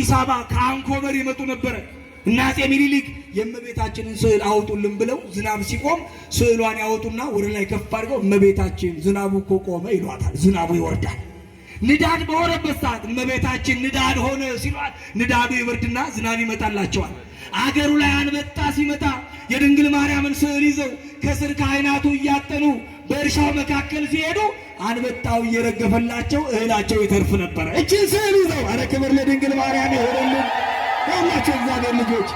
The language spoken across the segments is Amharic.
ከአዲስ አበባ ከአንኮበር ይመጡ ነበረ። እና አፄ ምኒልክ የእመቤታችንን ስዕል አውጡልን ብለው ዝናብ ሲቆም ስዕሏን ያወጡና ወደ ላይ ከፍ አድርገው እመቤታችን ዝናቡ እኮ ቆመ ይሏታል። ዝናቡ ይወርዳል። ንዳድ በሆነበት ሰዓት እመቤታችን ንዳድ ሆነ ሲሏት ንዳዱ ይወርድና ዝናብ ይመጣላቸዋል። አገሩ ላይ አንበጣ ሲመጣ የድንግል ማርያምን ስዕል ይዘው ከስር ካህናቱ እያጠኑ በእርሻው መካከል ሲሄዱ አንበጣው እየረገፈላቸው እህላቸው ይተርፍ ነበረ። እችን ስዕል ይዘው አረ ክብር ለድንግል ማርያም ይሆንልን። ሁላችሁ እግዚአብሔር ልጆች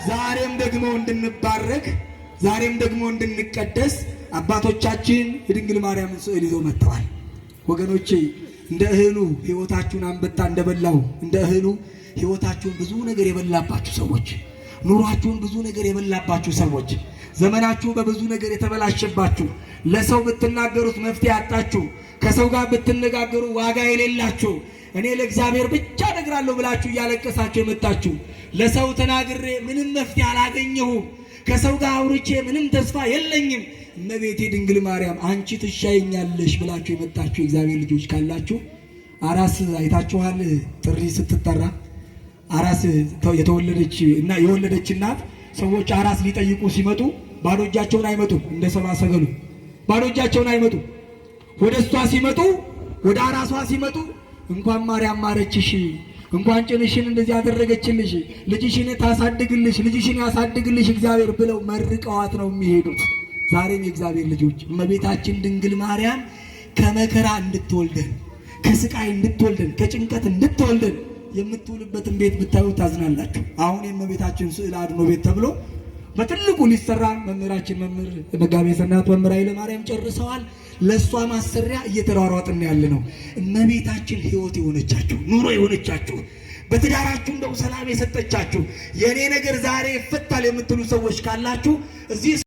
ዛሬም ደግሞ እንድንባረክ ዛሬም ደግሞ እንድንቀደስ አባቶቻችን የድንግል ማርያምን ስዕል ይዘው መጥተዋል። ወገኖቼ እንደ እህሉ ሕይወታችሁን አንበጣ እንደበላው እንደ እህሉ ሕይወታችሁን ብዙ ነገር የበላባችሁ ሰዎች፣ ኑሯችሁን ብዙ ነገር የበላባችሁ ሰዎች፣ ዘመናችሁ በብዙ ነገር የተበላሸባችሁ፣ ለሰው ብትናገሩት መፍትሄ ያጣችሁ፣ ከሰው ጋር ብትነጋገሩ ዋጋ የሌላችሁ፣ እኔ ለእግዚአብሔር ብቻ እነግራለሁ ብላችሁ እያለቀሳችሁ የመጣችሁ፣ ለሰው ተናግሬ ምንም መፍትሄ አላገኘሁም፣ ከሰው ጋር አውርቼ ምንም ተስፋ የለኝም፣ እመቤቴ ድንግል ማርያም አንቺ ትሻይኛለሽ ብላችሁ የመጣችሁ እግዚአብሔር ልጆች ካላችሁ አራስ አይታችኋል። ጥሪ ስትጠራ አራስ የወለደች እናት ሰዎች አራስ ሊጠይቁ ሲመጡ ባዶ እጃቸውን አይመጡም። እንደ ሰብአ ሰገሉ ባዶ እጃቸውን አይመጡም። ወደ እሷ ሲመጡ ወደ አራሷ ሲመጡ እንኳን ማርያም ማረችሽ፣ እንኳን ጭንሽን እንደዚህ ያደረገችልሽ፣ ልጅሽን ታሳድግልሽ፣ ልጅሽን ያሳድግልሽ እግዚአብሔር ብለው መርቀዋት ነው የሚሄዱት። ዛሬም የእግዚአብሔር ልጆች እመቤታችን ድንግል ማርያም ከመከራ እንድትወልደን፣ ከስቃይ እንድትወልደን፣ ከጭንቀት እንድትወልደን የምትውልበትን ቤት ብታዩ ታዝናላችሁ። አሁን የእመቤታችን ስዕል አድኖ ቤት ተብሎ በትልቁ ሊሰራ መምህራችን መምህር መጋቤ ሰናያት መምህር ኃይለ ማርያም ጨርሰዋል። ለእሷ ማሰሪያ እየተሯሯጥን ያለ ነው። እመቤታችን ሕይወት የሆነቻችሁ፣ ኑሮ የሆነቻችሁ፣ በትዳራችሁ እንደው ሰላም የሰጠቻችሁ፣ የእኔ ነገር ዛሬ ይፈታል የምትሉ ሰዎች ካላችሁ እዚህ